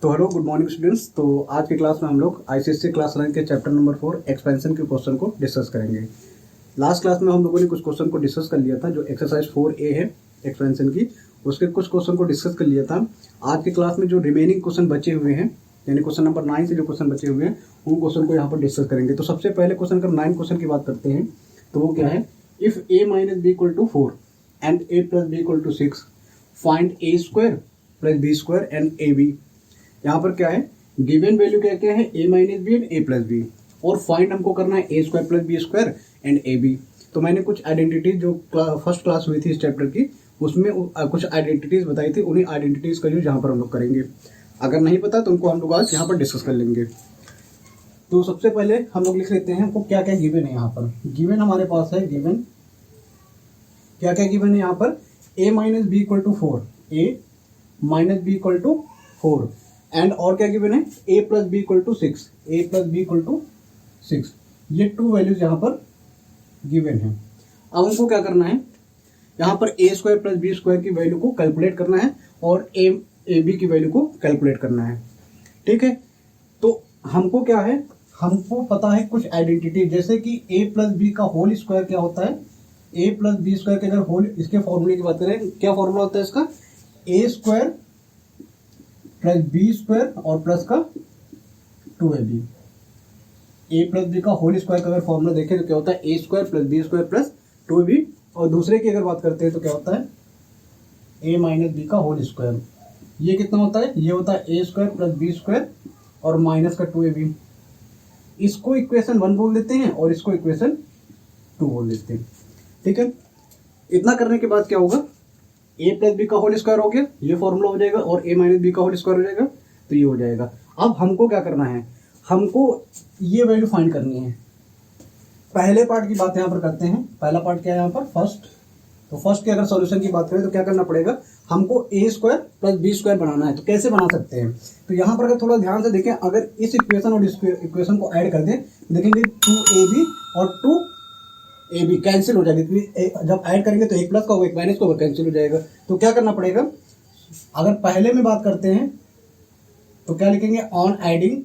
तो hello good morning students. तो आज की क्लास में हम लोग आईसीएससी क्लास 9 के चैप्टर नंबर 4 एक्सपेंशन के क्वेश्चन को डिस्कस करेंगे। लास्ट क्लास में हम लोगों ने कुछ क्वेश्चन को डिस्कस कर लिया था, जो एक्सरसाइज 4A है एक्सपेंशन की, उसके कुछ क्वेश्चन को डिस्कस कर लिया था। आज की क्लास में जो रिमेनिंग क्वेश्चन बचे हुए हैं, यानी क्वेश्चन नंबर 9 से जो क्वेश्चन बचे हुए हैं, उन क्वेश्चन को यहाँ पर डिस्कस करेंगे। तो सबसे पहले क्वेश्चन नंबर 9 क्वेश्चन की बात करते हैं, तो वो क्या है, if a minus b equal to 4 and a plus b equal to 6 find a square plus B square and ab। यहाँ पर क्या है, गिवन वैल्यू क्या क्या है, a minus b and a plus b, और फाइंड हमको करना है a square plus B square and ab। तो मैंने कुछ आइडेंटिटीज जो फर्स्ट क्लास हुई थी इस चैप्टर की, उसमें कुछ आइडेंटिटीज बताई थी, उन्हीं आइडेंटिटीज का यूज यहाँ पर हम लोग करेंगे। अगर नहीं पता तो उनको हम लोग आज यहाँ पर डिस्कस कर लेंगे। तो सबसे पहले हम लोग लिख लेते हैं हमको क्या क्या गिवन है। यहाँ पर गिवन हमारे पास है, गिवन क्या क्या गिवन है यहाँ पर, a minus b equal to 4, a minus b equal to 4 and और क्या गिवन है, a plus b equal to 6, a plus b equal to 6। ये टू वैल्यूज यहाँ पर गिवन है। अब हमको क्या करना है, यहाँ पर a square plus B square की वैल्यू को कैलकुलेट करना है और ए बी की वैल्यू को कैलकुलेट करना है। ठीक है, तो हमको क्या है, हमको पता है कुछ आइडेंटिटी, जैसे कि a प्लस बी का होल स्क्वायर क्या होता है, a प्लस बी स्क्वायर के अगर होल, इसके फॉर्मूले की बात करें, क्या फॉर्मूला होता है इसका, a square plus B square और प्लस का 2ab। a प्लस बी का होल स्क्वायर का अगर फॉर्मूला देखें तो क्या होता है, a square plus B square plus 2ab। और दूसरे की अगर बात करते हैं तो क्या होता है, a माइनस बी का होल स्क्वायर। ये कितना होता है, ये होता है a square plus B square और माइनस का 2ab। इसको इक्वेशन 1 बोल देते हैं और इसको इक्वेशन 2 बोल देते हैं। ठीक है, इतना करने के बाद क्या होगा, a प्लस बी का होल स्क्वायर हो गया, ये फॉर्मूला हो जाएगा, और a माइनस बी का होल स्क्वायर हो जाएगा, तो ये हो जाएगा। अब हमको क्या करना है, हमको ये वैल्यू फाइंड करनी है। पहले पार्ट की बात यहाँ पर करते हैं। पहला पार्ट क्या है यहाँ पर, फर्स्ट। तो फर्स्ट के अगर सॉल्यूशन की बात करें तो क्या करना पड़ेगा, हमको a square plus B square बनाना है। तो कैसे बना सकते हैं, तो यहाँ पर अगर थोड़ा ध्यान से देखें, अगर इस इक्वेशन और इस इक्वेशन को ऐड कर दें, देखेंगे 2ab और 2ab कैंसिल हो जाएगी, क्योंकि जब ऐड करेंगे तो एक प्लस का होगा, एक माइनस का होगा, कैंसिल हो जाएगा। तो क्या करना पड़ेगा, अगर पहले में बात करते हैं तो क्या लिखेंगे, on adding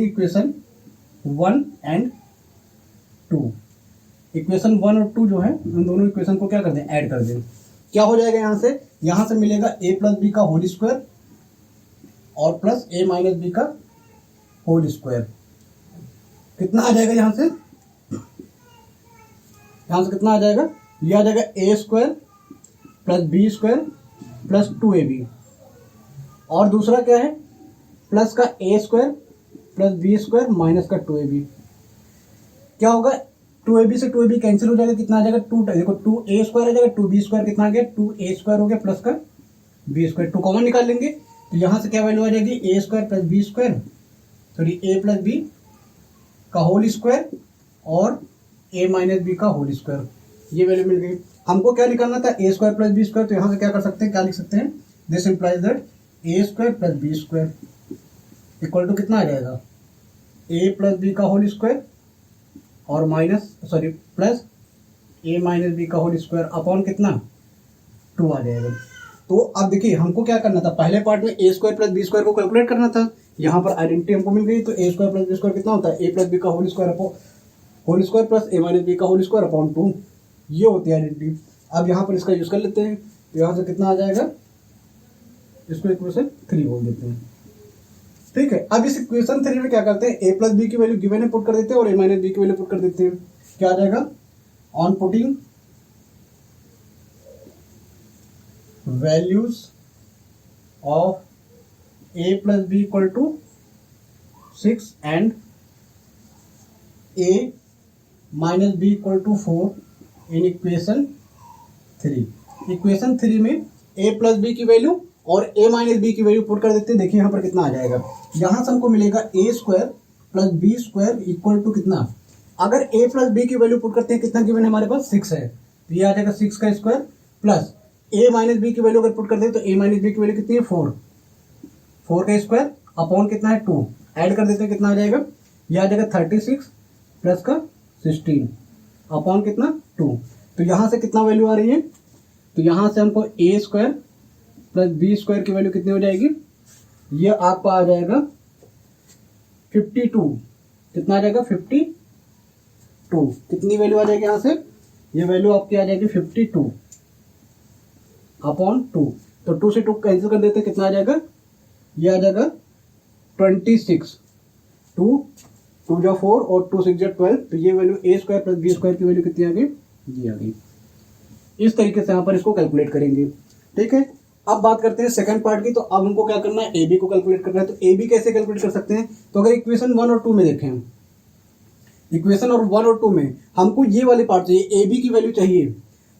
equation 1 and 2। Equation 1 और 2 जो है, उन दोनों इक्वेशन को क्या कर दें, ऐड कर दें। क्या हो जाएगा, यहाँ से मिलेगा a प्लस बी का होल स्क्वायर और प्लस a माइनस बी का होल स्क्वायर। कितना आ जाएगा यहाँ से कितना आ जाएगा, ये आ जाएगा a square plus B square plus 2ab, और दूसरा क्या है, प्लस का a square plus B square minus का 2ab। क्या होगा, 2ab से 2ab कैंसिल हो जाएगा, कितना आ जाएगा, 2, देखो 2a स्क्वायर आ जाएगा, 2b स्क्वायर कितना आ गया, 2a स्क्वायर हो गया प्लस का b स्क्वायर, 2 कॉमन निकाल लेंगे, तो यहाँ से क्या वैल्यू आ जाएगी, a square plus B square, sorry a plus b का होल स्क्वायर और a माइनस बी का होल स्क्वायर। ये वैल्यू मिल गई। हमको क्या निकालना था, a square plus B square. तो यहाँ से क्या कर सकते हैं, क्या लिख सकते हैं, this implies that a square plus B square equal to कितना आ जाएगा, a प्लस बी का होल स्क्वायर और प्लस a माइनस बी का होल स्क्वायर अपॉन कितना, 2 आ जाएगा। तो अब देखिए हमको क्या करना था, पहले पार्ट में a square plus B square को कैलकुलेट करना था। यहाँ पर आइडेंटिटी हमको मिल गई, तो a square plus B square कितना होता है, a प्लस बी का whole square plus a minus b का होल स्क्वायर अपॉन 2। ये होती है आइडेंटिटी। अब यहाँ पर इसका यूज कर लेते हैं, तो यहाँ से कितना आ जाएगा, इसको इक्वेशन 3 बोल देते हैं। ठीक है, अब इस इक्वेशन 3 में क्या करते हैं, a प्लस बी की वैल्यू गिवन है पुट कर देते हैं और a माइनस बी की वैल्यू पुट कर देते हैं। क्या आ जाएगा, on putting values of a plus b equal to 6 and a minus b equal to 4 in equation 3। Equation 3 में a प्लस बी की वैल्यू और a माइनस बी की वैल्यू पुट कर देते हैं। देखिए यहाँ पर कितना आ जाएगा, यहाँ से हमको मिलेगा a square plus B square equal to कितना, अगर a प्लस बी की वैल्यू पुट करते हैं, कितना गिवन है हमारे पास, 6 है, तो ये आ जाएगा 6 का square plus a minus b की वैल्यू अगर पुट करते हैं तो a माइनस बी की वैल्यू कितनी है, 4 का स्क्वायर अपॉन कितना है, 2, ऐड कर देते हैं, कितना आ जाएगा, ये आ जाएगा 36 प्लस का 16 अपॉन कितना, 2। तो यहाँ से कितना वैल्यू आ रही है, तो यहाँ से हमको a square plus B square की वैल्यू कितनी हो जाएगी, ये आपका आ जाएगा 52। कितना आ जाएगा 52। कितनी वैल्यू आ जाएगी यहाँ से, ये वैल्यू आपकी आ जाएगी 52 अपॉन 2। तो 2 से 2 कैंसिल कर देते, कितना आ जाएगा, ये आ जाएगा 26। 2 जो 4 और 2 6 जो 12। तो ये वैल्यू ए स्क्वायर प्लस बी स्क्वायर की वैल्यू कितनी आ गई, ये आ गई। इस तरीके से यहाँ पर इसको कैलकुलेट करेंगे। ठीक है, अब बात करते हैं सेकंड पार्ट की। तो अब हमको क्या करना है, ए बी को कैलकुलेट करना है। तो ए बी कैसे कैलकुलेट कर सकते हैं, तो अगर इक्वेशन 1 और 2 में देखें, इक्वेशन और 1 और 2 में हमको ये वाली पार्ट चाहिए, ए बी की वैल्यू चाहिए।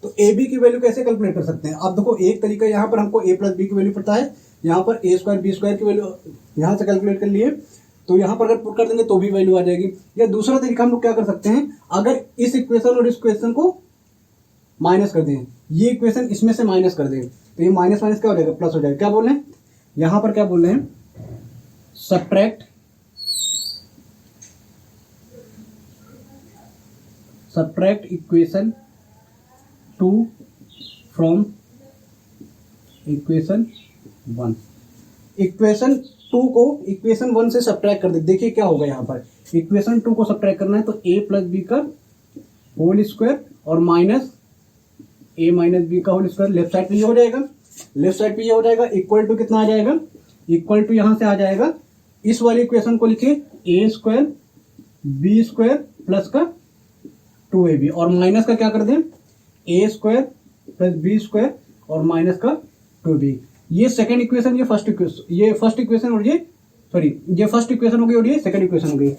तो ए बी की वैल्यू कैसे कैलकुलेट कर सकते हैं, अब देखो एक तरीका, यहाँ पर हमको ए प्लस बी की वैल्यू पता है, यहाँ पर ए स्क्वायर बी स्क्वायर की वैल्यू यहाँ से कैलकुलेट कर लिए, तो यहाँ पर अगर पुट कर देंगे तो भी वैल्यू आ जाएगी। या दूसरा तरीका हम लोग क्या कर सकते हैं, अगर इस इक्वेशन और इस इक्वेशन को माइनस कर दें, ये इक्वेशन इसमें से माइनस कर दें, तो ये माइनस माइनस क्या हो जाएगा, प्लस हो जाएगा। क्या बोल रहे हैं यहाँ पर, क्या बोल रहे हैं, subtract equation 2 from equation 1। Equation 2 को इक्वेशन 1 से सब्ट्रैक्ट कर दे। देखिए क्या होगा, यहाँ पर इक्वेशन 2 को सब्ट्रैक्ट करना है, तो a प्लस बी का होल स्क्वायर और माइनस a माइनस बी का होल स्क्वायर, लेफ्ट साइड पे ये हो जाएगा, लेफ्ट साइड पे ये हो जाएगा, इक्वल टू कितना आ जाएगा, इक्वल टू यहाँ से आ जाएगा, इस वाली इक्वेशन को लिखिए a square B square plus का 2ab, और माइनस का क्या कर दें, a square plus B square और माइनस का 2b। ये सेकंड इक्वेशन, ये फर्स्ट इक्वेशन और ये फर्स्ट इक्वेशन हो गई और ये सेकंड इक्वेशन हो गई।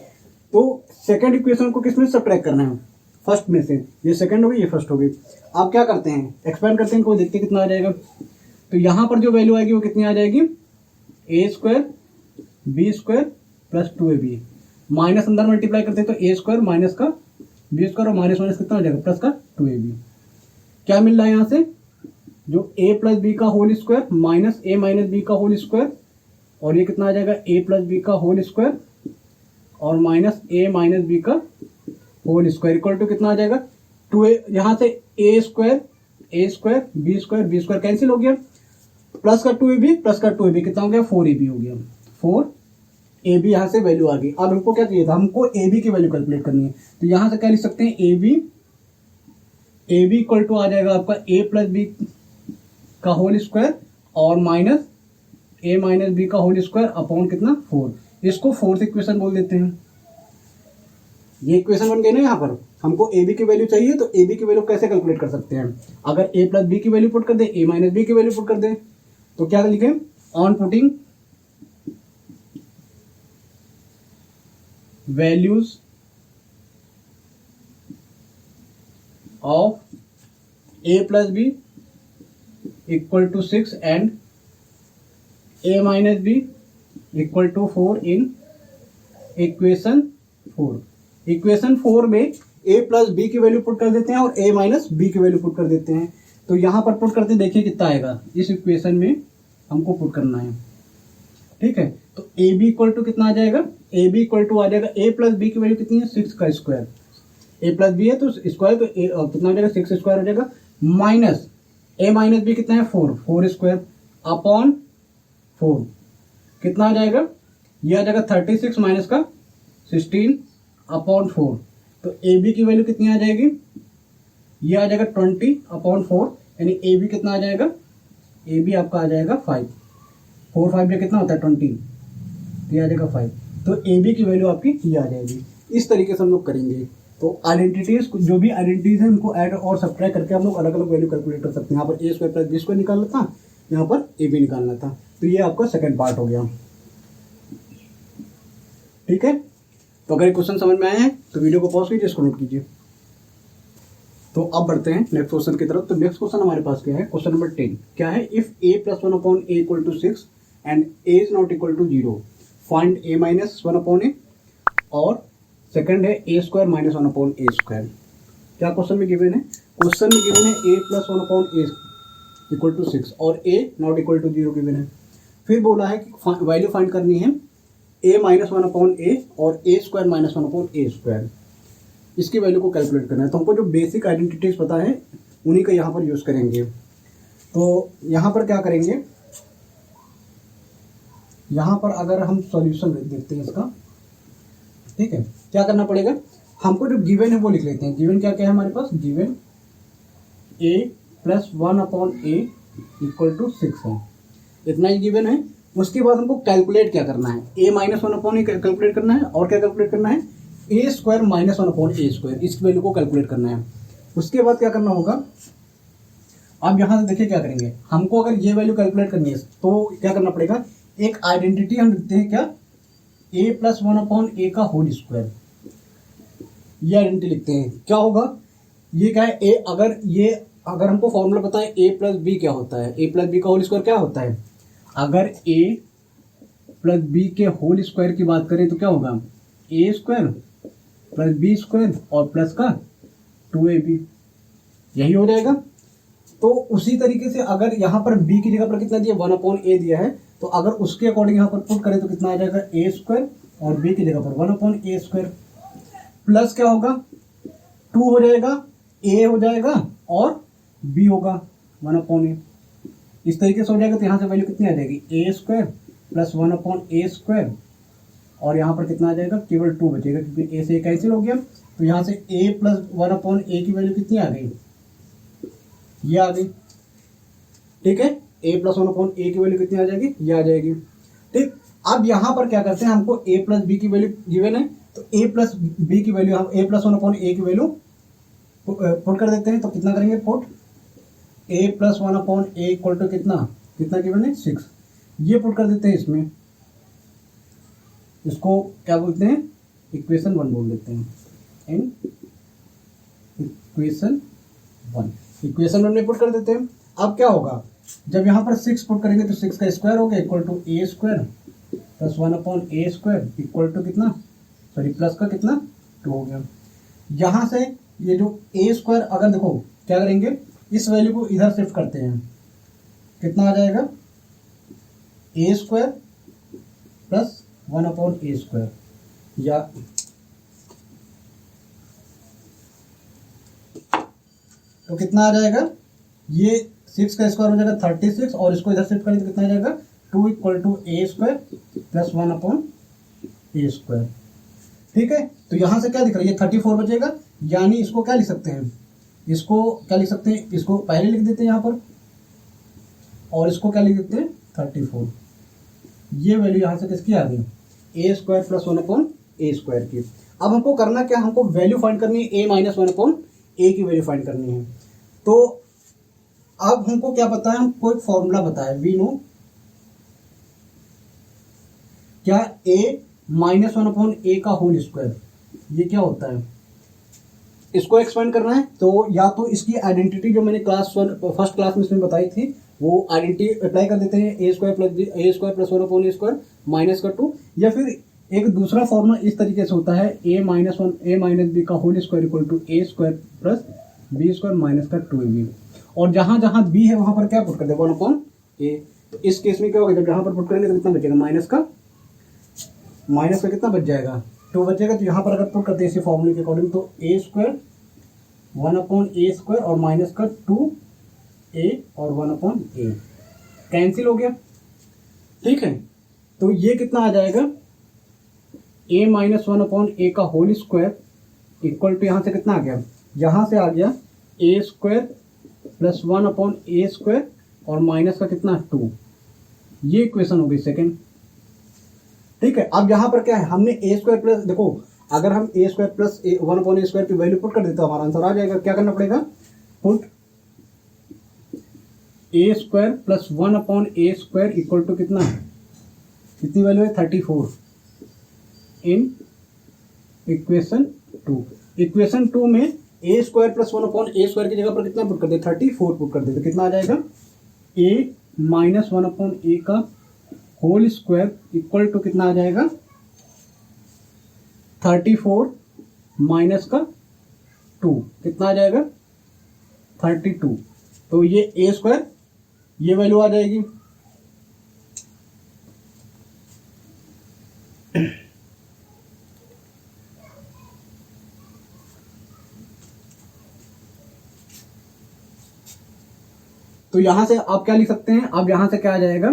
तो सेकंड इक्वेशन को किसमें सब्ट्रैक्ट करना है, फर्स्ट में से। ये सेकंड हो गई, ये फर्स्ट हो गई। आप क्या करते हैं, एक्सपेंड करते हैं, इनको देखते कितना आ जाएगा। तो यहाँ पर जो वैल्यू आएगी वो कितनी आ जाएगी, A square B square plus 2ab, minus अंदर मल्टीप्लाई करते हैं, तो ए स्क्वायर माइनस का बी स्क्वायर और माइनस माइनस कितना हो जाएगा, प्लस का 2ab। क्या मिल रहा है यहाँ से, जो a प्लस बी का whole square minus a minus b का होल स्क्वायर, और ये कितना आ जाएगा, a प्लस बी का होल स्क्वायर और माइनस a माइनस बी का होल स्क्वायर इक्वल टू कितना आ जाएगा, 2a। यहाँ से a square B square cancel हो गया, प्लस का 2ab कितना हो गया, 4ab हो गया, 4ab। यहाँ से वैल्यू आ गई। अब हमको क्या चाहिए था, हमको ab की वैल्यू कैलकुलेट करनी है। तो यहाँ से क्या लिख सकते हैं, ab इक्वल टू आ जाएगा आपका a प्लस बी का होल स्क्वायर और माइनस a माइनस बी का होल स्क्वायर अपॉन कितना, 4। इसको फोर्थ इक्वेशन बोल देते हैं। ये इक्वेशन बन गई ना। यहाँ पर हमको ए बी की वैल्यू चाहिए, तो ए बी की वैल्यू कैसे कैलकुलेट कर सकते हैं, अगर a प्लस बी की वैल्यू पुट कर दे, a माइनस बी की वैल्यू पुट कर दे, तो क्या लिखें, on putting values of a plus b equal to 6 and a minus b equal to 4 in equation 4। Equation 4 में a प्लस बी की वैल्यू पुट कर देते हैं और a माइनस बी की वैल्यू पुट कर देते हैं। तो यहाँ पर पुट करते देखिए कितना आएगा, इस इक्वेशन में हमको पुट करना है। ठीक है, तो a b इक्वल टू कितना आ जाएगा, a b इक्वल टू आ जाएगा a प्लस बी की वैल्यू कितनी है, 6 का स्क्वायर। a प्लस बी है तो स्क्वायर, तो कितना हो जाएगा, 6 स्क्वायर हो जाएगा, माइनस a माइनस बी कितना है, 4 स्क्वायर अपॉन 4 कितना आ जाएगा, ये आ जाएगा 36 माइनस का 16 अपॉन 4। तो ए बी की वैल्यू कितनी आ जाएगी, ये आ जाएगा 20 अपॉन 4, यानी ए बी कितना आ जाएगा, ए बी आपका आ जाएगा 5। 4 5 में कितना होता है 20, ये आ जाएगा 5। तो ए बी की वैल्यू आपकी ये आ जाएगी। इस तरीके से हम लोग करेंगे। तो आइडेंटिटीज, जो भी आइडेंटिटीज है उनको ऐड और सब्ट्रैक्ट करके हम लोग अलग अलग वैल्यू कैलकुलेट कर सकते हैं। यहाँ पर A square plus B square निकालना था, यहाँ पर ए बी निकालना था। तो ये आपका सेकंड पार्ट हो गया। ठीक है, तो अगर क्वेश्चन समझ में आए हैं तो वीडियो को पॉज कीजिए, इसको नोट कीजिए। तो अब बढ़ते हैं नेक्स्ट क्वेश्चन की तरफ। तो नेक्स्ट क्वेश्चन हमारे पास क्या है, क्वेश्चन नंबर 10 क्या है, if a plus 1 upon a equal to 6 and a is not equal to 0 find a minus 1 upon a, और सेकंड है a square minus 1 upon a square. क्या क्वेश्चन में गिवन है, क्वेश्चन में गिवन है a plus 1 upon a equal to 6 और a not equal to 0 given है। फिर बोला है कि वैल्यू फाइंड करनी है a माइनस 1 अपॉन a और a square minus 1 upon a square. इसकी वैल्यू को कैलकुलेट करना है। तो हमको जो बेसिक आइडेंटिटीज पता है उन्हीं का यहाँ पर यूज़ करेंगे। तो यहाँ पर क्या करेंगे, यहाँ पर अगर हम सॉल्यूशन देखते हैं इसका, ठीक है, क्या करना पड़ेगा, हमको जो गिवन है वो लिख लेते हैं। गिवन क्या क्या है हमारे पास, given a plus 1/a equal to 6 है, इतना ही गिवन है। उसके बाद हमको कैलकुलेट क्या करना है, a माइनस 1/a कैलकुलेट करना है, और क्या कैलकुलेट करना है, a square minus 1/a square, इसकी वैल्यू को कैलकुलेट करना है। उसके बाद क्या करना होगा, अब यहाँ से देखिए क्या करेंगे, हमको अगर ये वैल्यू कैलकुलेट करनी है तो क्या करना पड़ेगा, एक आइडेंटिटी हम लिखते हैं, क्या, a प्लस 1/a का होल स्क्वायर, ये आइडेंटिटी लिखते हैं। क्या होगा, ये क्या है, अगर हमको फॉर्मूला पता है a प्लस बी क्या होता है, a प्लस बी का होल स्क्वायर क्या होता है, अगर a प्लस बी के होल स्क्वायर की बात करें तो क्या होगा, a square plus B square और प्लस का 2ab, यही हो जाएगा। तो उसी तरीके से अगर यहाँ पर b की जगह पर कितना दिया, 1/a दिया है, तो अगर उसके अकॉर्डिंग यहाँ पर पुट करें तो कितना आ जाएगा, a स्क्वायर और b की जगह पर 1/a स्क्वायर, प्लस क्या होगा, 2 हो जाएगा, a हो जाएगा और b होगा 1/a, इस तरीके से हो जाएगा। तो यहाँ से वैल्यू कितनी आ जाएगी, a square plus 1/a square, और यहाँ पर कितना आ जाएगा, केवल 2 बचेगा क्योंकि a से कैंसिल हो गया। तो यहाँ से a प्लस 1/a की वैल्यू कितनी आ गई, ये आ गई, ठीक है, a प्लस 1/a की वैल्यू कितनी आ जाएगी, ये आ जाएगी, ठीक। अब यहाँ पर क्या करते हैं, हमको a प्लस बी की वैल्यू गिवन है, तो a प्लस बी की वैल्यू, हम a प्लस 1/a की वैल्यू पुट कर देते हैं। तो कितना करेंगे put, a plus 1/a equal to कितना कितना गिवन है, 6, ये पुट कर देते हैं इसमें, इसको क्या बोलते हैं, इक्वेशन 1 बोल देते हैं, इन इक्वेशन 1 में पुट कर देते हैं। अब क्या होगा, जब यहाँ पर 6 पुट करेंगे तो 6 का स्क्वायर हो गया equal to a square plus 1/a square equal to कितना, सॉरी प्लस का कितना 2 हो गया। यहाँ से ये जो a स्क्वायर, अगर देखो क्या करेंगे, इस वैल्यू को इधर शिफ्ट करते हैं, कितना आ जाएगा, a square plus 1/a square, या तो कितना आ जाएगा, ये 6 का स्क्वायर हो जाएगा 36, और इसको इधर शिफ्ट करें तो कितना आ जाएगा, 2 equal to a square plus 1/a square, ठीक है। तो यहाँ से क्या दिख रहा है, ये 34 बचेगा, यानी इसको क्या लिख सकते हैं, इसको क्या लिख सकते हैं, इसको पहले लिख देते हैं यहाँ पर, और इसको क्या लिख देते हैं 34, ये वैल्यू यहाँ से किसकी आ गई, a square plus 1/a square की। अब हमको करना क्या, हमको वैल्यू फाइंड करनी है, a माइनस 1/a की वैल्यू फाइंड करनी है। तो अब हमको क्या पता है, हमको एक फॉर्मूला पता है, वी नो, क्या, a माइनस 1/a का होल स्क्वायर, ये क्या होता है, इसको एक्सपेंड करना है। तो या तो इसकी आइडेंटिटी जो मैंने फर्स्ट क्लास में इसमें बताई थी, वो आइडेंटिटी अप्लाई कर देते हैं, a square plus 1/a square minus का 2, या फिर एक दूसरा फॉर्मूला इस तरीके से होता है, a माइनस b का whole square equal to a square plus b square minus का 2ab, और जहां जहां b है वहां पर क्या पुट कर दे, 1/a। तो इस केस में क्या होगा, जब जहां पर पुट करेंगे तो कितना बचेगा, माइनस का कितना बच जाएगा, 2 बचेगा। तो यहाँ पर अगर पुट करते हैं इसी फॉर्मूले के अकॉर्डिंग, तो a स्क्वायर 1/a स्क्वायर और माइनस का 2a और 1/a कैंसिल हो गया, ठीक है। तो ये कितना आ जाएगा, a माइनस 1/a का होल स्क्वायर इक्वल टू, यहाँ से कितना आ गया, यहाँ से आ गया a square plus 1/a square और माइनस का कितना 2, ये इक्वेशन हो गई सेकेंड, ठीक है। अब यहाँ पर क्या है, हमने a स्क्वायर प्लस, देखो अगर हम a square plus 1/a square की वैल्यू पुट कर देते हैं, हमारा आंसर आ जाएगा। क्या करना पड़ेगा, put a square plus 1/a square equal to कितना, कितनी वैल्यू है 34 इन इक्वेशन 2। इक्वेशन 2 में a square plus 1/a square की जगह पर कितना पुट कर दे, 34 पुट कर दे, तो कितना आ जाएगा, a माइनस 1/a का होल स्क्वायर इक्वल टू कितना आ जाएगा, 34 माइनस का 2 कितना आ जाएगा, 32। तो ये a स्क्वायर, ये वैल्यू आ जाएगी, तो यहां से आप क्या लिख सकते हैं, अब यहां से क्या आ जाएगा,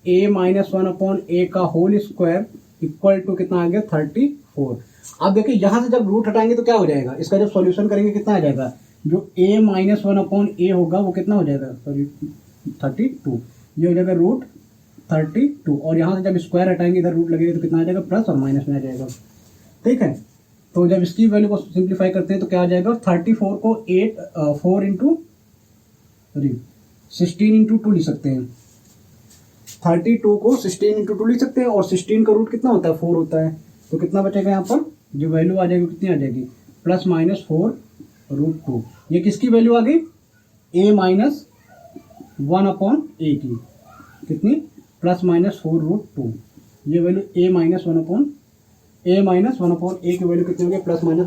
a minus one upon a का होल स्क्वायर इक्वल टू कितना आ गया 34। अब देखिए यहाँ से जब रूट हटाएंगे तो क्या हो जाएगा, इसका जब सॉल्यूशन करेंगे कितना आ जाएगा, जो a माइनस वन अपॉन ए होगा वो कितना हो जाएगा, सॉरी 32, ये हो जाएगा रूट 32। और यहाँ से जब स्क्वायर हटाएंगे इधर रूट लगेगा तो कितना आ जाएगा, प्लस और माइनस में आ जाएगा। ठीक है, तो जब इसकी वैल्यू को सिंप्लीफाई करते हैं तो क्या आ जाएगा, 34 को 16 इंटू 2 लिख सकते हैं, 32 को 16 इंटू 2 लिख सकते हैं, और 16 का रूट कितना होता है, 4 होता है। तो कितना बचेगा यहाँ पर, जो वैल्यू आ जाएगी कितनी आ जाएगी, प्लस माइनस 4√2। ये किसकी वैल्यू आ गई, a माइनस वन अपॉन ए की, कितनी, प्लस माइनस 4√2। ये value a minus one upon ए की वैल्यू कितनी होगी, प्लस माइनस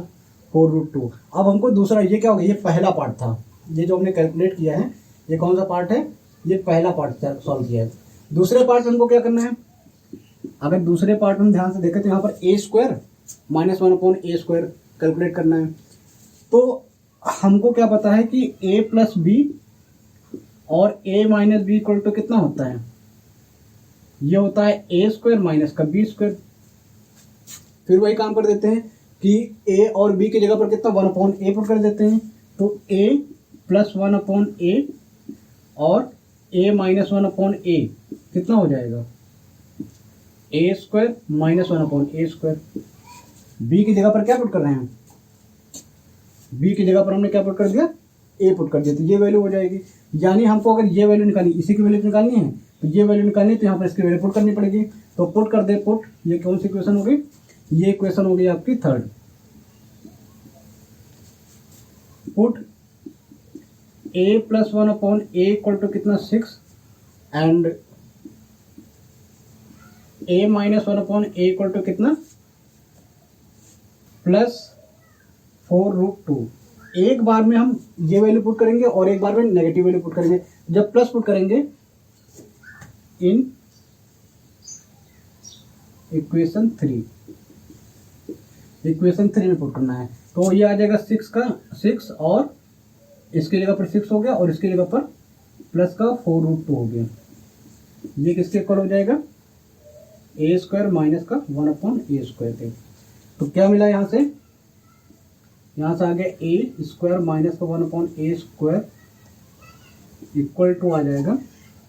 4√2। अब हमको दूसरा, ये क्या हो गया, ये पहला पार्ट था, ये जो हमने कैलकुलेट किया है, ये कौन सा पार्ट है, ये पहला पार्ट सॉल्व किया है। दूसरे पार्ट से हमको क्या करना है, अगर दूसरे पार्ट में ध्यान से देखें तो यहाँ पर a square minus one upon A square calculate करना है। तो हमको क्या पता है कि a प्लस बी और a minus b equal to कितना होता है, ये होता है a स्क्वायर माइनस का b स्क्वायर। फिर वही काम कर देते हैं कि a और b की जगह पर कितना 1 अपॉन ए पुट कर देते हैं, तो a प्लस 1 अपॉन ए और a माइनस 1 अपॉन ए कितना हो जाएगा, a square minus 1 upon A square. b की जगह पर क्या पुट कर रहे हैं, b की जगह पर हमने क्या पुट कर दिया, a पुट कर दिया, तो ये वैल्यू हो जाएगी। यानी हमको अगर ये वैल्यू निकालनी, इसी की वैल्यू निकालनी है, तो ये वैल्यू निकालनी है तो यहाँ पर इसकी वैल्यू पुट करनी पड़ेगी। तो पुट कर दे, पुट, ये कौन सी इक्वेशन हो गई, ये इक्वेशन हो गई आपकी third. Put a plus 1 upon A equal to कितना 6 and a minus 1 upon A equal to कितना प्लस 4√2। एक बार में हम ये वैल्यू पुट करेंगे और एक बार में नेगेटिव वैल्यू पुट करेंगे। जब प्लस पुट करेंगे इन इक्वेशन 3 में पुट करना है, तो ये आ जाएगा 6 और इसकी जगह पर 6 हो गया और इसकी जगह पर प्लस का 4√2 हो गया। ये किसके इक्वल हो जाएगा, a स्क्वायर माइनस का 1 अपॉन ए स्क्वायर के। तो क्या मिला यहाँ से आ गया a स्क्वायर माइनस का 1 upon A square equal to आ जाएगा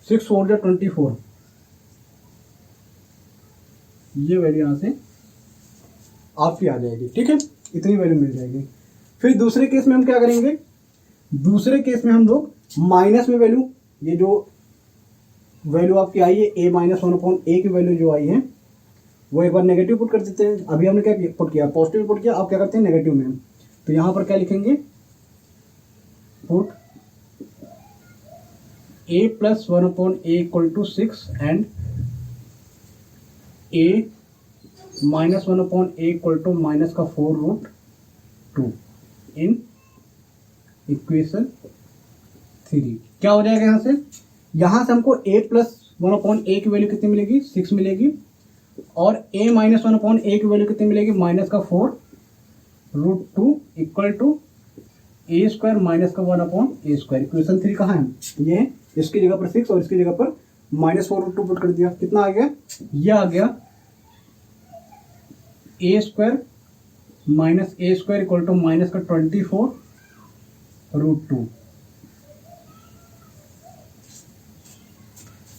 6 4 24। ये वैल्यू यहाँ से आपकी आ जाएगी। ठीक है, इतनी वैल्यू मिल जाएगी। फिर दूसरे केस में हम क्या करेंगे, दूसरे केस में हम लोग माइनस में वैल्यू, ये जो वैल्यू आपकी आई है a माइनस 1 अपॉन ए की वैल्यू जो आई है वो एक बार नेगेटिव पुट कर देते हैं। अभी हमने क्या पुट किया, पॉजिटिव पुट किया, अब क्या करते हैं नेगेटिव में। तो यहाँ पर क्या लिखेंगे, put a plus 1 upon A equal to 6 and a minus 1 upon A equal to minus का 4√2 इन इक्वेशन 3। क्या हो जाएगा यहाँ से हमको a प्लस 1 अपॉन ए की वैल्यू कितनी मिलेगी, 6 मिलेगी, और a माइनस 1 अपॉन ए की वैल्यू कितनी मिलेगी, माइनस का 4√2 equal to a square minus का 1 अपॉन ए स्क्वायर। इक्वेशन 3 कहाँ है, ये इसकी जगह पर 6 और इसकी जगह पर माइनस 4√2 पुट कर दिया। कितना आ गया, ये आ गया a square minus a square equal to minus का 24√2।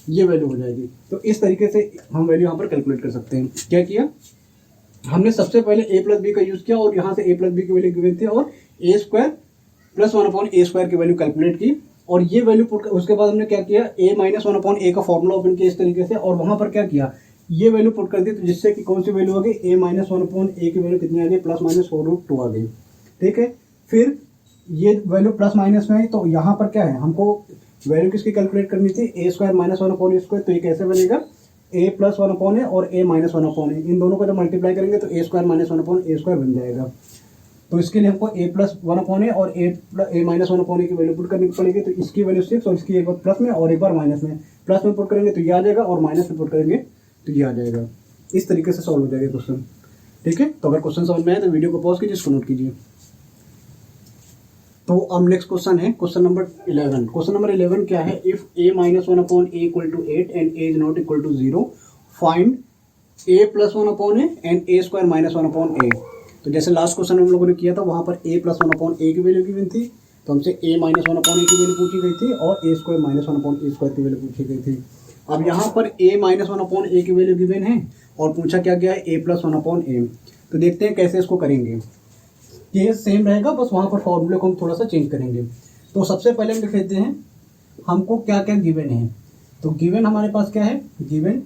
ये वैल्यू हो जाएगी। तो इस तरीके से हम वैल्यू यहाँ पर कैलकुलेट कर सकते हैं। क्या किया हमने, सबसे पहले a प्लस बी का यूज किया और यहाँ से a प्लस बी की वैल्यू गिवन थी और a square plus 1 upon A square की वैल्यू कैलकुलेट की, और ये वैल्यू पुट, उसके बाद हमने क्या किया, a माइनस 1 अपॉन ए का फॉर्मूला ओपन किया इस तरीके से, और वहाँ पर क्या किया, ये वैल्यू पुट कर दी, तो जिससे कि कौन सी वैल्यू आ गई, a माइनस 1 अपॉन ए की वैल्यू कितनी आ गई, प्लस माइनस 4√2 आ गई। ठीक है, फिर ये वैल्यू प्लस माइनस में है, तो यहाँ पर क्या है, हमको वैल्यू किसकी कैलकुलेट करनी थी, a square minus 1 upon A square. तो ये कैसे बनेगा, a प्लस 1 अपॉन ए और a माइनस 1 अपॉन ए, इन दोनों को जब मल्टीप्लाई करेंगे तो a square minus 1 upon A square बन जाएगा। तो इसके लिए हमको a प्लस 1 अपॉन ए और a माइनस 1 अपॉन ए की वैल्यू पुट करनी पड़ेगी। तो इसकी वैल्यू 6 और इसकी एक बार प्लस में और एक बार माइनस में, प्लस में पुट करेंगे तो ये आ जाएगा और माइनस में पुट करेंगे तो ये आ जाएगा। इस तरीके से सॉल्व हो जाएगा क्वेश्चन। ठीक है, तो अगर क्वेश्चन समझ में आए तो वीडियो को पॉज कीजिए, इसको नोट कीजिए। तो अब नेक्स्ट क्वेश्चन है क्वेश्चन नंबर 11। क्वेश्चन नंबर 11 क्या है, if a minus one upon A equal to 8 and a is not equal to 0 find a plus one upon A and a square minus one upon A. तो जैसे last question हम लोगों ने किया था वहां पर a प्लस वन अपॉन ए की वैल्यू गिवन थी, तो हमसे a माइनस वन अपॉन ए की वैल्यू पूछी गई थी और a square minus one upon A square की वैल्यू पूछी गई थी। अब यहाँ पर a माइनस वन अपॉन ए की वैल्यू गिवन है और पूछा क्या गया है a plus one upon A. तो देखते हैं कैसे इसको करेंगे। ये सेम रहेगा, बस वहाँ पर फॉर्मूले को हम थोड़ा सा चेंज करेंगे। तो सबसे पहले हम लिख लेते हैं हमको क्या क्या गिवन है। तो गिवन हमारे पास क्या है, given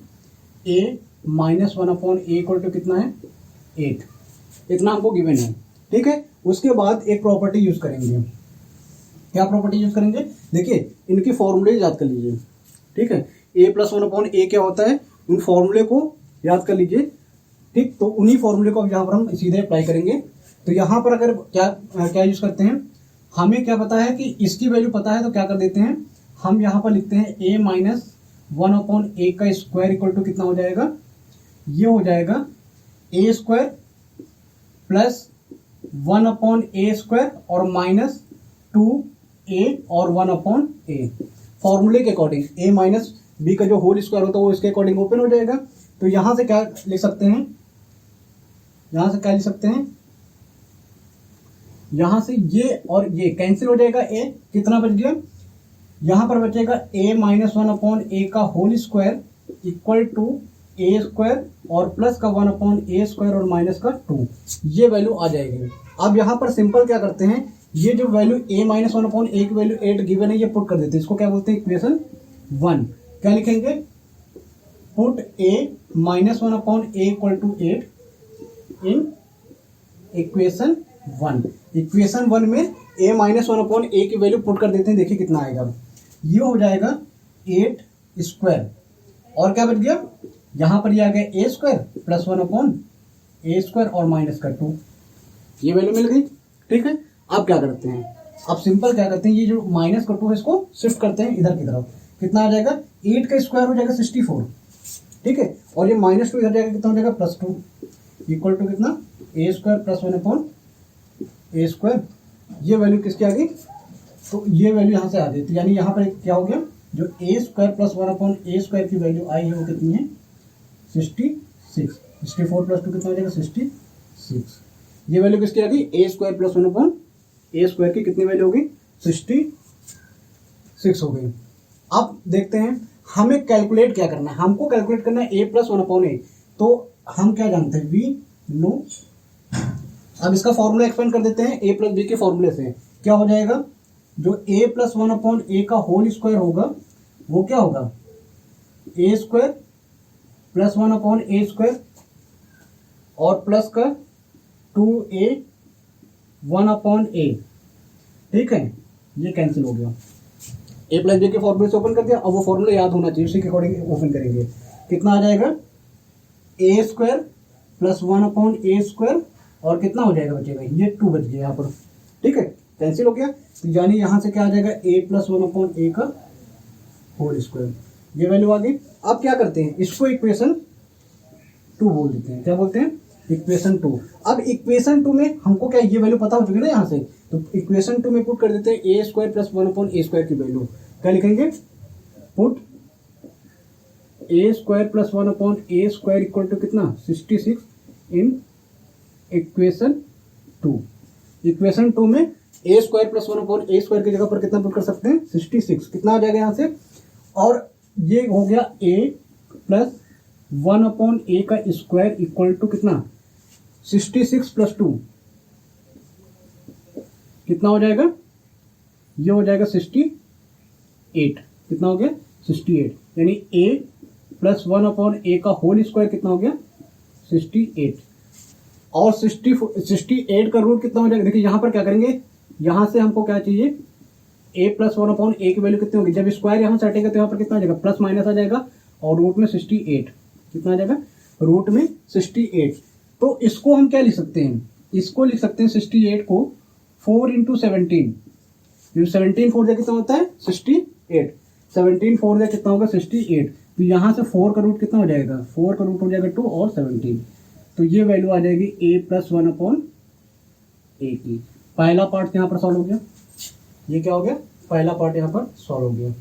a minus one upon A equal to कितना है 8, इतना हमको गिवन है। ठीक है, उसके बाद एक प्रॉपर्टी यूज करेंगे। क्या प्रॉपर्टी यूज करेंगे, देखिए इनकी फॉर्मूले याद कर लीजिए। ठीक है, a प्लस वन अपॉन ए क्या होता है, उन फॉर्मूले को याद कर लीजिए। ठीक, तो उन्हीं फॉर्मूले को अब यहाँ पर हम सीधे अप्लाई करेंगे। तो यहाँ पर अगर क्या यूज करते हैं, हमें क्या पता है कि इसकी वैल्यू पता है, तो क्या कर देते हैं हम यहाँ पर लिखते हैं a minus one upon a का स्क्वायर इक्वल टू कितना हो जाएगा, ये हो जाएगा a square plus one upon A square और माइनस 2a और वन अपॉन ए। फॉर्मूले के अकॉर्डिंग a माइनस बी का जो होल स्क्वायर होता है वो इसके अकॉर्डिंग ओपन हो जाएगा। तो यहाँ से क्या लिख सकते हैं, यहाँ से क्या लिख सकते हैं, यहाँ से ये और ये कैंसिल हो जाएगा, a कितना बच गया, यहाँ पर बचेगा a minus one upon a का whole square equal to a square और प्लस का वन अपॉन ए स्क्वायर और माइनस का 2, ये वैल्यू आ जाएगी। अब यहाँ पर सिंपल क्या करते हैं, ये जो value a minus one upon ए की वैल्यू 8 गिवन है, ये पुट कर देते हैं। इसको क्या बोलते हैं, इक्वेशन 1। क्या लिखेंगे, put a minus one upon A equal to 8 in equation 1। Equation 1 में a माइनस वन अपॉन ए की वैल्यू पुट कर देते हैं। देखिए कितना आएगा, ये हो जाएगा 8 स्क्वायर और क्या बच गया, यहाँ पर ये आ गया a square plus one upon A square और माइनस का 2, ये वैल्यू मिल गई। ठीक है, अब क्या करते हैं, अब सिंपल क्या करते हैं, ये जो माइनस का 2 है इसको शिफ्ट करते हैं इधर की तरफ। कितना आ जाएगा, 8 का स्क्वायर हो जाएगा 64। ठीक है, और ये माइनस 2 इधर जाएगा, कितना हो जाएगा प्लस 2 इक्वल टू कितना, ए स्क्वायर प्लस वन अपॉन ए स्क्वायर। ये वैल्यू किसकी आ गई, तो ये वैल्यू यहाँ से आ गई। तो यानी यहाँ पर क्या हो गया, जो ए स्क्वायर प्लस वन अपॉन ए स्क्वायर की वैल्यू आई है वो कितनी है 66। 64 प्लस 2 कितना हो जाएगा 66। ये वैल्यू किसकी आ गई, ए स्क्वायर प्लस वन अपॉन ए स्क्वायर की कितनी वैल्यू होगी 66 हो गई। अब देखते हैं हमें कैलकुलेट क्या करना है, हमको कैलकुलेट करना है A plus one upon A. तो हम क्या जानते हैं, वी नो। अब इसका फॉर्मूला एक्सपेंड कर देते हैं ए प्लस बी के फॉर्मूले से। क्या हो जाएगा, जो a plus one upon a का होल स्क्वायर होगा वो क्या होगा, ए स्क्वायर प्लस वन अपॉन ए स्क्वायर और प्लस का 2a वन अपॉन ए। ठीक है, ये कैंसिल हो गया, ए प्लस बी के फॉर्मूले से ओपन कर दिया। अब वो फॉर्मूला याद होना चाहिए, उसी के अकॉर्डिंग ओपन करेंगे। कितना आ जाएगा, ए स्क्वायर प्लस वन अपॉन ए स्क्वायर और कितना हो जाएगा बचेगा, ये 2 बच गया यहाँ पर। ठीक है, कैंसिल हो गया। तो यानी यहाँ से क्या आ जाएगा, a plus one upon a का होल स्क्वायर, ये वैल्यू आ गई। अब क्या करते हैं, इसको इक्वेशन 2 बोल देते हैं। क्या बोलते हैं, इक्वेशन 2। अब इक्वेशन 2 में हमको क्या ये वैल्यू पता हो चुकी है ना यहाँ से, तो इक्वेशन 2 में पुट कर देते हैं ए स्क्वायर प्लस वन अपॉन ए स्क्वायर की वैल्यू। क्या लिखेंगे, put a square plus one upon A square equal to कितना 66 इन इक्वेशन 2। इक्वेशन 2 में a square plus one upon A square की जगह पर कितना पुट कर सकते हैं 66। कितना आ जाएगा यहाँ से, और ये हो गया ए प्लस वन अपॉन ए का स्क्वायर इक्वल टू कितना 66 प्लस 2 कितना हो जाएगा, ये हो जाएगा 68। कितना हो गया 68, यानी a plus one upon a का होल स्क्वायर कितना हो गया 68। और 68 का रूट कितना हो जाएगा, देखिए यहाँ पर क्या करेंगे, यहाँ से हमको क्या चाहिए, a प्लस वन अपॉन ए की वैल्यू कितनी होगी, जब स्क्वायर यहाँ से हटेगा तो यहाँ पर कितना आ जाएगा, प्लस माइनस आ जाएगा और रूट में 68। कितना आ जाएगा, रूट में 68। तो इसको हम क्या लिख सकते हैं, इसको लिख सकते हैं 68 को 4 इंटू 17। 17 4 दे कितना होता है 68। 17 4 दे कितना होगा 68। तो यहाँ से 4 का रूट कितना हो जाएगा, 4 का रूट हो जाएगा 2 और 17। तो ये वैल्यू आ जाएगी a प्लस वन अपॉन ए की। पहला पार्ट यहाँ पर सॉल्व हो गया। ये क्या हो गया, पहला पार्ट यहाँ पर सॉल्व हो गया।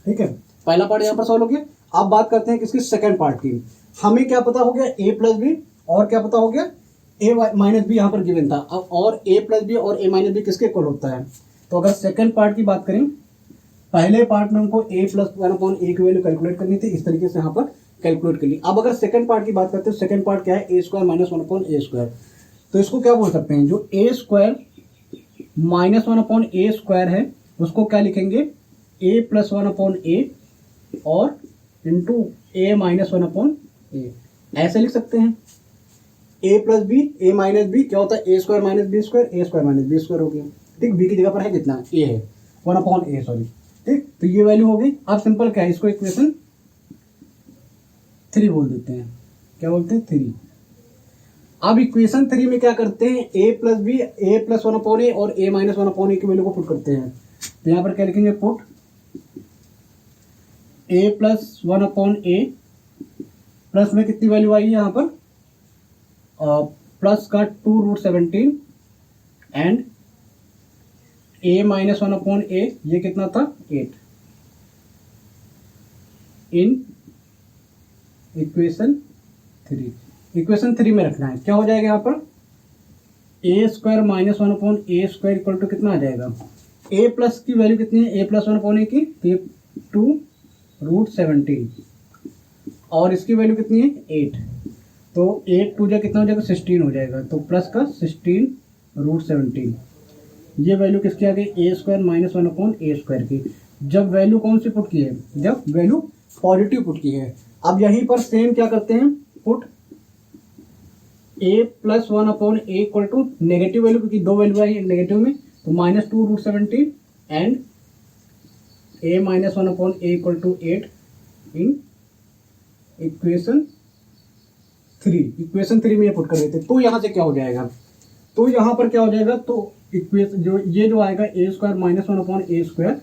ठीक है, पहला पार्ट यहाँ पर सॉल्व हो गया। अब बात करते हैं किसकी, सेकंड पार्ट की। हमें क्या पता हो गया, ए प्लस बी, और क्या पता हो गया, ए माइनस बी यहाँ पर गिवन था। अब और ए प्लस बी और ए माइनस बी किसके इक्वल होता है। तो अगर सेकंड पार्ट की बात करें, पहले पार्ट में हमको ए प्लस वन अपॉन ए की वैल्यू कैलकुलेट करनी थी, इस तरीके से यहाँ पर कैलकुलेट कर ली। अब अगर सेकंड पार्ट की बात करते हैं, सेकंड पार्ट क्या है, ए स्क्वायर माइनस वन अपॉन ए स्क्वायर। तो इसको क्या बोल सकते हैं, जो ए स्क्वायर माइनस वन अपॉन ए स्क्वायर है उसको क्या लिखेंगे, ए प्लस वन अपॉन ए और इंटू ए माइनस वन अपॉन ए, ऐसे लिख सकते हैं। ए प्लस बी, ए माइनस बी क्या होता है, ए स्क्वायर माइनस बी स्क्वायर, ए स्क्वायर माइनस बी स्क्वायर हो गया। ठीक, बी की जगह पर है कितना, ए है, वन अपॉन ए सॉरी। ठीक, तो ये वैल्यू हो गई। अब सिंपल क्या है, इसको इक्वेशन 3 बोल देते हैं। क्या बोलते हैं, 3। अब इक्वेशन 3 में क्या करते हैं, ए प्लस बी, ए प्लस वन अपॉन ए और ए माइनस वन अपॉन ए की वैल्यू को पुट करते हैं। तो यहाँ पर क्या लिखेंगे, put a plus one upon A, plus में कितनी वैल्यू आई है यहाँ पर, प्लस का 2√17 and A minus one upon A, ये कितना था, 8 इन इक्वेशन 3। इक्वेशन 3 में रखना है। क्या हो जाएगा यहाँ पर, A square minus one upon A square equal to कितना आ जाएगा, ए प्लस की वैल्यू कितनी है, ए प्लस वन अपॉन ए की, तो 2√17 और इसकी वैल्यू कितनी है, 8। तो 8 टू जा कितना हो जाएगा, 16 हो जाएगा। तो प्लस का 16√17, ये वैल्यू किसकी आ गई, ए स्क्वायर माइनस वन अपॉन ए स्क्वायर की। जब वैल्यू कौन सी पुट की है, जब वैल्यू पॉजिटिव पुट की है। अब यहीं पर सेम क्या करते हैं, put a plus one upon A equal to negative value, क्योंकि दो वैल्यू आई नेगेटिव में, तो -2√17 and A minus one upon A equal to 8 in equation 3। Equation 3 में ये पुट कर देते। तो यहाँ से क्या हो जाएगा, तो यहाँ पर क्या हो जाएगा, तो इक्वेशन जो ये जो आएगा ए स्क्वायर माइनस वन अपॉन ए स्क्वायर,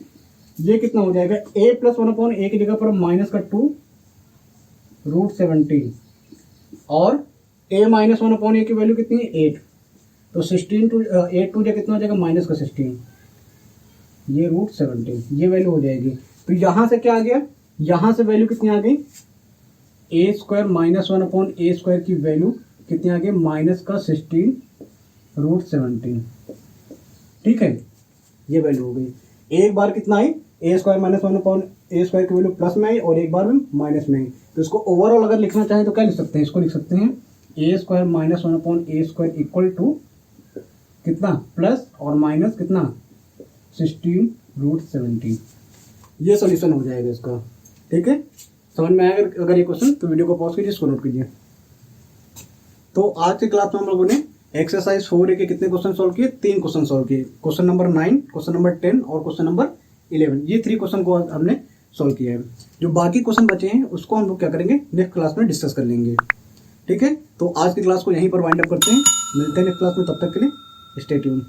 ये कितना हो जाएगा, ए प्लस वन अपॉन ए की जगह पर माइनस का 2√17 और ए माइनस वन अपॉन ए की वैल्यू कितनी है, 8। तो 16 टू 8 टू कितना हो जाएगा, माइनस का 16, ये √17, ये वैल्यू हो जाएगी। तो यहाँ से क्या आ गया, यहाँ से वैल्यू कितनी आ गई, ए स्क्वायर माइनस वन अपॉन ए स्क्वायर की वैल्यू कितनी आ गई, माइनस का 16√17। ठीक है, ये वैल्यू हो गई। एक बार कितना आई, ए स्क्वायर माइनस वन अपॉन ए स्क्वायर की वैल्यू प्लस में आई और एक बार में माइनस में आई। तो इसको ओवरऑल अगर लिखना चाहें तो क्या लिख सकते हैं, इसको लिख सकते हैं ए square minus one upon A square equal to कितना, प्लस और माइनस कितना, 16√17। ये सोल्यूशन हो जाएगा इसका। ठीक है, समझ में आएगा अगर ये क्वेश्चन, तो वीडियो को पॉज कीजिए, इसको नोट कीजिए। तो आज की क्लास में हम लोगों ने एक्सरसाइज 4A के कितने क्वेश्चन सॉल्व किए, 3 क्वेश्चन सॉल्व किए। क्वेश्चन नंबर 9, क्वेश्चन नंबर 10 और क्वेश्चन नंबर 11, ये 3 क्वेश्चन को हमने सॉल्व किया है। जो बाकी क्वेश्चन बचे हैं उसको हम लोग क्या करेंगे, नेक्स्ट क्लास में डिस्कस कर लेंगे। ठीक है, तो आज की क्लास को यहीं पर वाइंड अप करते हैं, मिलते हैं नेक्स्ट क्लास में, तब तक के लिए स्टे ट्यून।